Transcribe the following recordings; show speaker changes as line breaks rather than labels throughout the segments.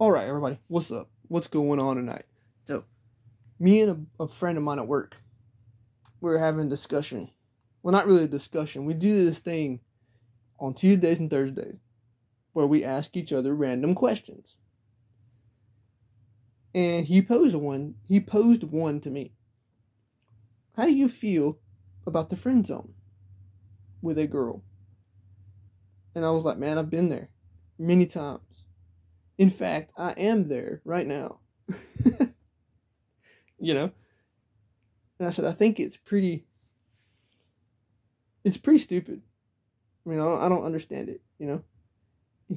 Alright, everybody, what's up? What's going on tonight? So, me and a friend of mine at work, we're having a discussion. Well, not really a discussion. We do this thing on Tuesdays and Thursdays where we ask each other random questions. And he posed one to me. How do you feel about the friend zone with a girl? And I was like, man, I've been there many times. In fact, I am there right now. And I said, I think it's pretty stupid. I mean, I don't understand it, And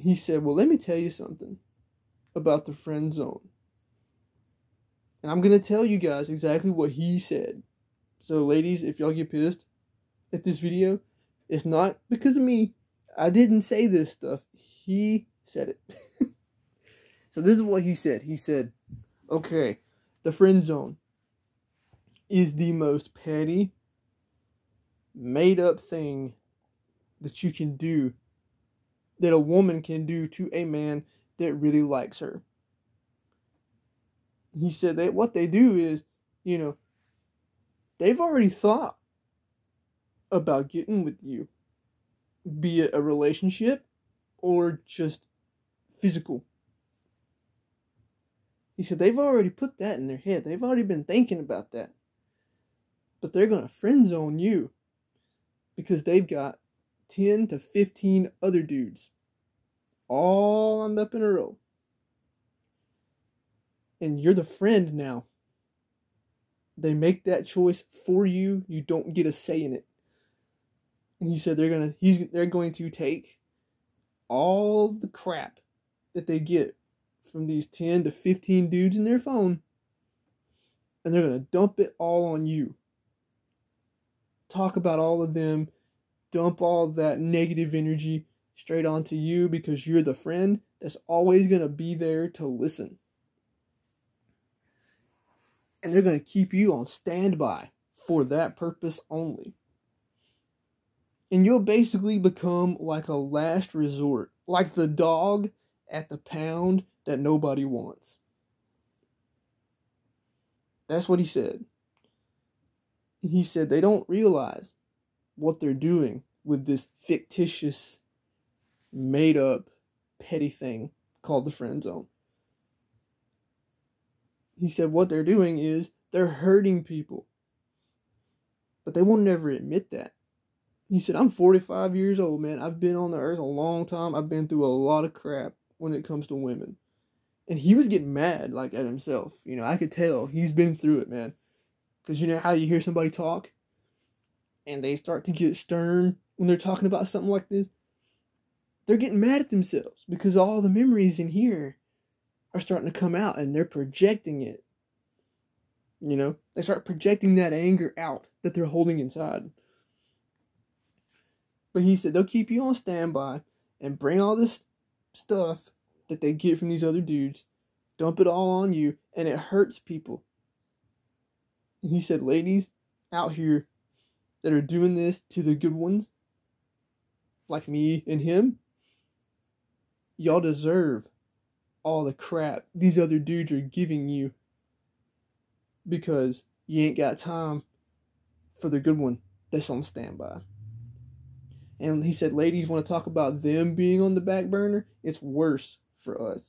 he said, well, let me tell you something about the friend zone. And I'm going to tell you guys exactly what he said. So, ladies, if y'all get pissed at this video, it's not because of me. I didn't say this stuff. He said it. So this is what he said. He said, okay, the friend zone is the most petty, made up thing that you can do, that a woman can do to a man that really likes her. He said that what they do is, they've already thought about getting with you, be it a relationship or just physical. He said they've already put that in their head. They've already been thinking about that. But they're going to friend zone you because they've got 10 to 15 other dudes all lined up in a row. And you're the friend now. They make that choice for you. You don't get a say in it. And he said they're going to take all the crap that they get from these 10 to 15 dudes in their phone, and they're going to dump it all on you. Talk about all of them, dump all that negative energy straight onto you because you're the friend that's always going to be there to listen. And they're going to keep you on standby for that purpose only. And you'll basically become like a last resort, like the dog at the pound that nobody wants. That's what he said. He said they don't realize what they're doing with this fictitious, made-up, petty thing called the friend zone. He said what they're doing is they're hurting people. But they will never admit that. He said, I'm 45 years old, man. I've been on the earth a long time. I've been through a lot of crap when it comes to women. And he was getting mad, at himself. I could tell he's been through it, man. Because you know how you hear somebody talk and they start to get stern when they're talking about something like this? They're getting mad at themselves because all the memories in here are starting to come out and they're projecting it. They start projecting that anger out that they're holding inside. But he said they'll keep you on standby and bring all this stuff that they get from these other dudes, dump it all on you, and it hurts people. And he said, ladies out here that are doing this to the good ones, like me and him, y'all deserve all the crap these other dudes are giving you because you ain't got time for the good one that's on standby. And he said, ladies want to talk about them being on the back burner? It's worse for us.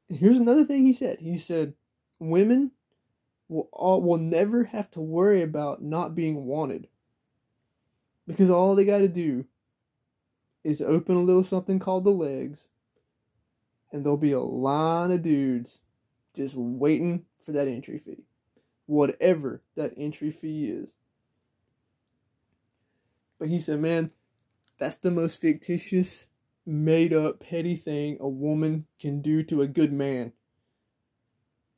And here's another thing he said. He said, women will never have to worry about not being wanted. Because all they got to do is open a little something called the legs. And there'll be a line of dudes just waiting for that entry fee. Whatever that entry fee is. But he said, man, that's the most fictitious, made-up, petty thing a woman can do to a good man.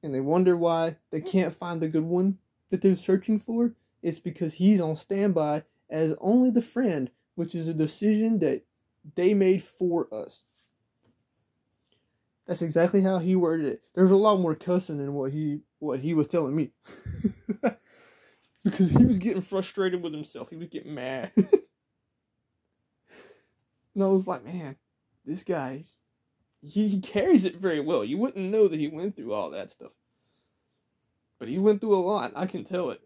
And they wonder why they can't find the good one that they're searching for. It's because he's on standby as only the friend, which is a decision that they made for us. That's exactly how he worded it. There's a lot more cussing than what he was telling me. Because he was getting frustrated with himself. He was getting mad. And I was like, man, this guy, he carries it very well. You wouldn't know that he went through all that stuff. But he went through a lot. I can tell it.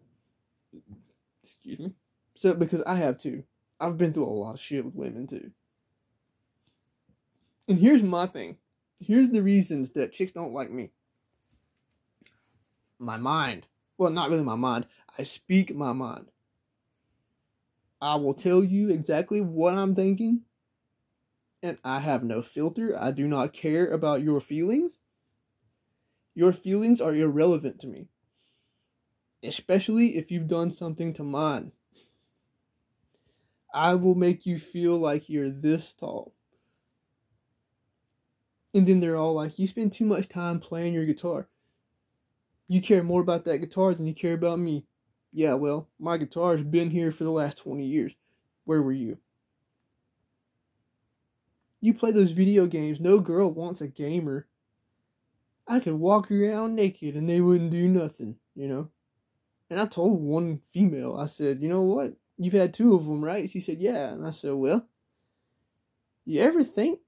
Excuse me. So, because I have too. I've been through a lot of shit with women too. And here's my thing. Here's the reasons that chicks don't like me. My mind. Well, not really my mind. I speak my mind. I will tell you exactly what I'm thinking. And I have no filter. I do not care about your feelings. Your feelings are irrelevant to me. Especially if you've done something to mine. I will make you feel like you're this tall. And then they're all like, you spend too much time playing your guitar. You care more about that guitar than you care about me. Yeah, well, my guitar's been here for the last 20 years. Where were you? You play those video games. No girl wants a gamer. I could walk around naked and they wouldn't do nothing, you know? And I told one female, I said, you know what? You've had 2 of them, right? She said, yeah. And I said, well, you ever think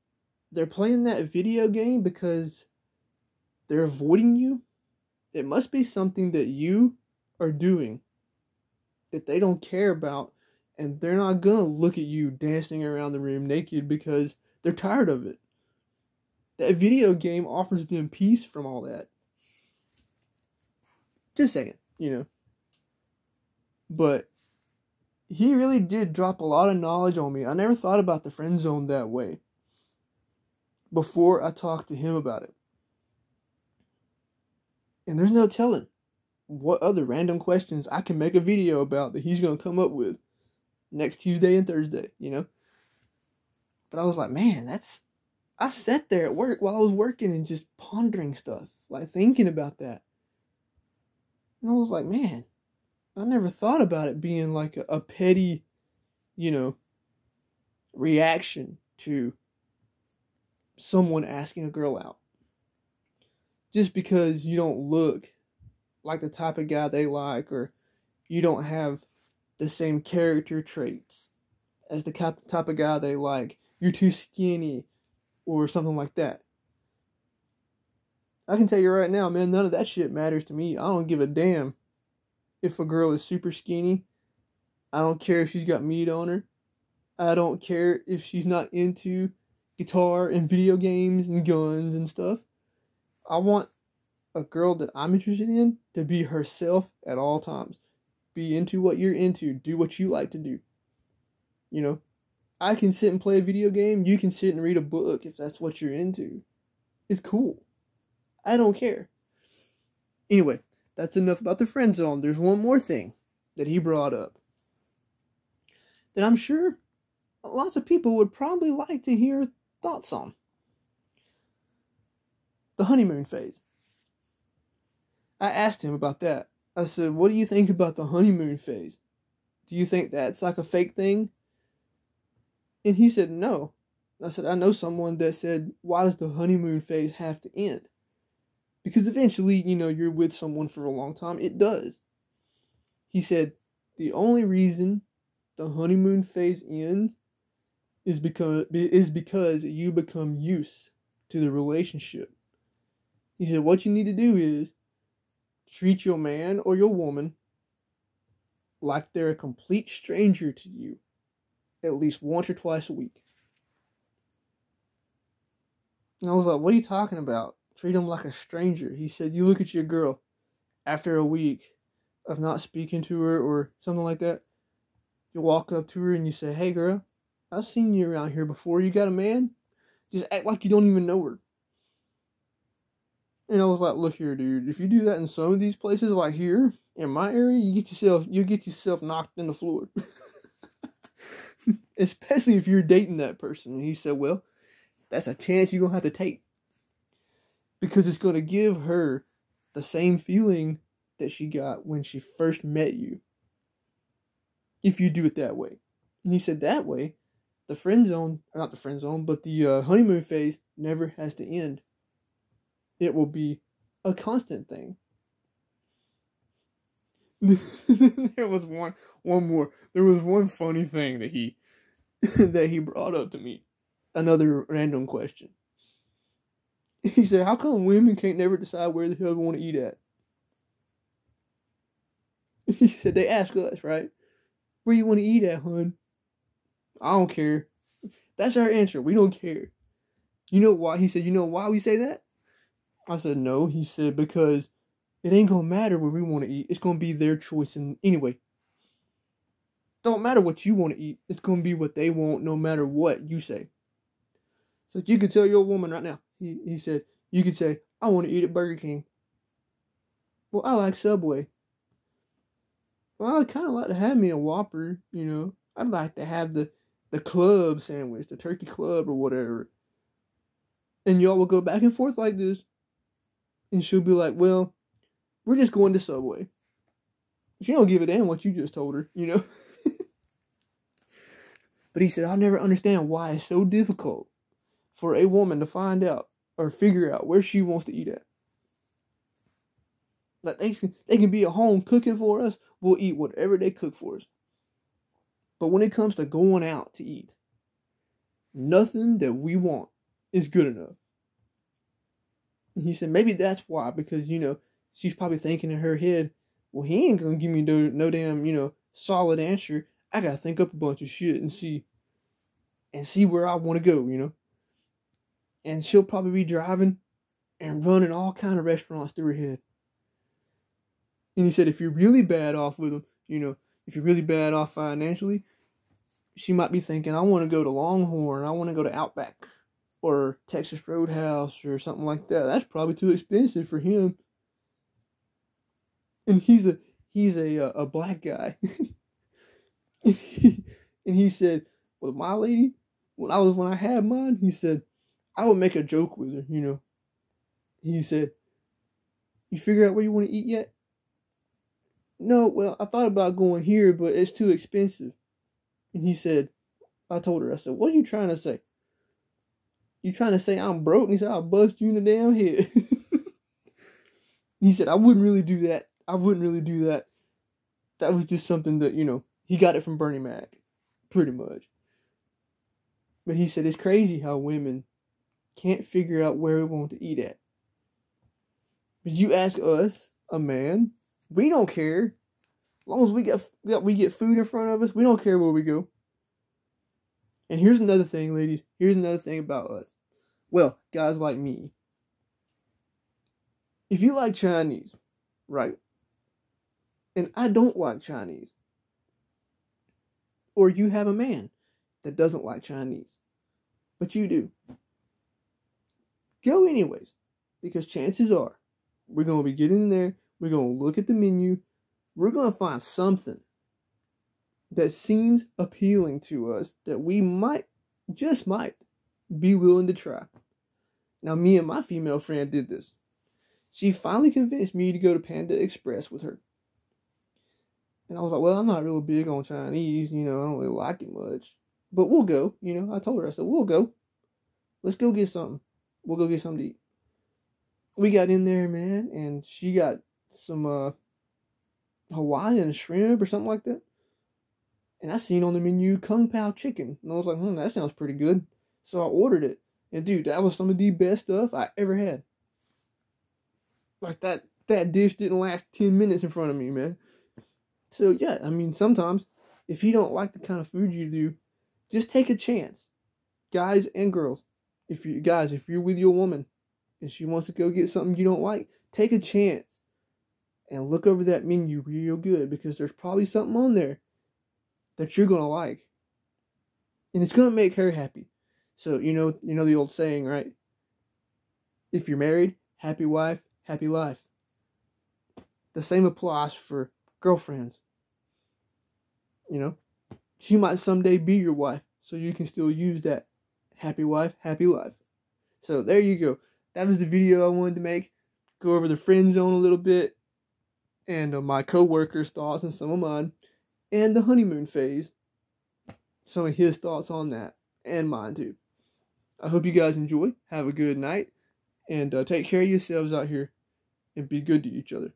they're playing that video game because they're avoiding you? It must be something that you are doing that they don't care about, and they're not gonna look at you dancing around the room naked because they're tired of it. That video game offers them peace from all that. Just saying, you know. But he really did drop a lot of knowledge on me. I never thought about the friend zone that way before I talked to him about it. And there's no telling what other random questions I can make a video about that he's going to come up with next Tuesday and Thursday, you know? But I was like, man, I sat there at work while I was working and just pondering stuff, like thinking about that. And I was like, man, I never thought about it being like a petty, you know, reaction to someone asking a girl out. Just because you don't look like the type of guy they like, or you don't have the same character traits as the type of guy they like. You're too skinny, or something like that. I can tell you right now, man, none of that shit matters to me. I don't give a damn if a girl is super skinny. I don't care if she's got meat on her. I don't care if she's not into guitar and video games and guns and stuff. I want a girl that I'm interested in to be herself at all times. Be into what you're into. Do what you like to do. You know, I can sit and play a video game. You can sit and read a book if that's what you're into. It's cool. I don't care. Anyway, that's enough about the friend zone. There's one more thing that he brought up that I'm sure lots of people would probably like to hear thoughts on. The honeymoon phase. I asked him about that. I said, what do you think about the honeymoon phase? Do you think that's like a fake thing? And he said, no. I said, I know someone that said, why does the honeymoon phase have to end? Because eventually, you know, you're with someone for a long time. It does. He said, the only reason the honeymoon phase ends is because you become used to the relationship. He said, what you need to do is treat your man or your woman like they're a complete stranger to you at least once or twice a week. And I was like, what are you talking about? Treat them like a stranger. He said, you look at your girl after a week of not speaking to her or something like that. You walk up to her and you say, hey girl, I've seen you around here before. You got a man? Just act like you don't even know her. And I was like, look here, dude. If you do that in some of these places, like here in my area, you get yourself knocked in the floor. Especially if you're dating that person. And he said, well, that's a chance you're gonna have to take, because it's gonna give her the same feeling that she got when she first met you. If you do it that way. And he said that way, the friend zone, or not the friend zone, but the honeymoon phase never has to end. It will be a constant thing. There was one more. There was one funny thing that he that he brought up to me. Another random question. He said, how come women can't never decide where the hell they want to eat at? He said, they ask us, right? Where you want to eat at, hun? I don't care. That's our answer. We don't care. You know why? He said, you know why we say that? I said, no. He said, because it ain't going to matter where we want to eat. It's going to be their choice. And anyway, don't matter what you want to eat. It's going to be what they want no matter what you say. So you could tell your woman right now. He said, you could say, I want to eat at Burger King. Well, I like Subway. Well, I'd kind of like to have me a Whopper, you know. I'd like to have the club sandwich, the turkey club or whatever. And y'all will go back and forth like this. And she'll be like, well, we're just going to Subway. She don't give a damn what you just told her, you know. But he said, I'll never understand why it's so difficult for a woman to find out or figure out where she wants to eat at. Like they can be at home cooking for us. We'll eat whatever they cook for us. But when it comes to going out to eat, nothing that we want is good enough. And he said, maybe that's why, because, you know, she's probably thinking in her head, well, he ain't going to give me no damn, you know, solid answer. I got to think up a bunch of shit and see where I want to go, you know. And she'll probably be driving and running all kind of restaurants through her head. And he said, if you're really bad off with them, you know, if you're really bad off financially, she might be thinking, I want to go to Longhorn, I want to go to Outback or Texas Roadhouse or something like that. That's probably too expensive for him. And he's a black guy. And he said, well, my lady, when I had mine, he said, I would make a joke with her, you know. He said, you figure out where you want to eat yet? No, well, I thought about going here, but it's too expensive. And he said, I told her, I said, what are you trying to say? You trying to say I'm broke? And he said, I'll bust you in the damn head. He said, I wouldn't really do that. I wouldn't really do that. That was just something that, you know, he got it from Bernie Mac, pretty much. But he said, it's crazy how women can't figure out where we want to eat at. But you ask us, a man, we don't care. As long as we get food in front of us, we don't care where we go. And here's another thing, ladies. Here's another thing about us. Well, guys like me. If you like Chinese, right? And I don't like Chinese. Or you have a man that doesn't like Chinese. But you do. Go anyways. Because chances are, we're going to be getting in there. We're going to look at the menu. We're going to find something that seems appealing to us that we might, just might, be willing to try. Now, me and my female friend did this. She finally convinced me to go to Panda Express with her. And I was like, well, I'm not real big on Chinese, you know, I don't really like it much. But we'll go, you know, I told her, I said, we'll go. Let's go get something. We'll go get something to eat. We got in there, man, and she got some Hawaiian shrimp or something like that. And I seen on the menu Kung Pao chicken. And I was like, that sounds pretty good. So I ordered it. And dude, that was some of the best stuff I ever had. Like that dish didn't last 10 minutes in front of me, man. So yeah, I mean, sometimes if you don't like the kind of food you do, just take a chance. Guys and girls. If you're with your woman and she wants to go get something you don't like, take a chance. And look over that menu real good, because there's probably something on there that you're going to like. And it's going to make her happy. So, you know the old saying, right? If you're married, happy wife, happy life. The same applies for girlfriends. You know, she might someday be your wife, so you can still use that happy wife, happy life. So there you go. That was the video I wanted to make. Go over the friend zone a little bit, and my co-worker's thoughts and some of mine, and the honeymoon phase, some of his thoughts on that, and mine too. I hope you guys enjoy. Have a good night, and take care of yourselves out here, and be good to each other.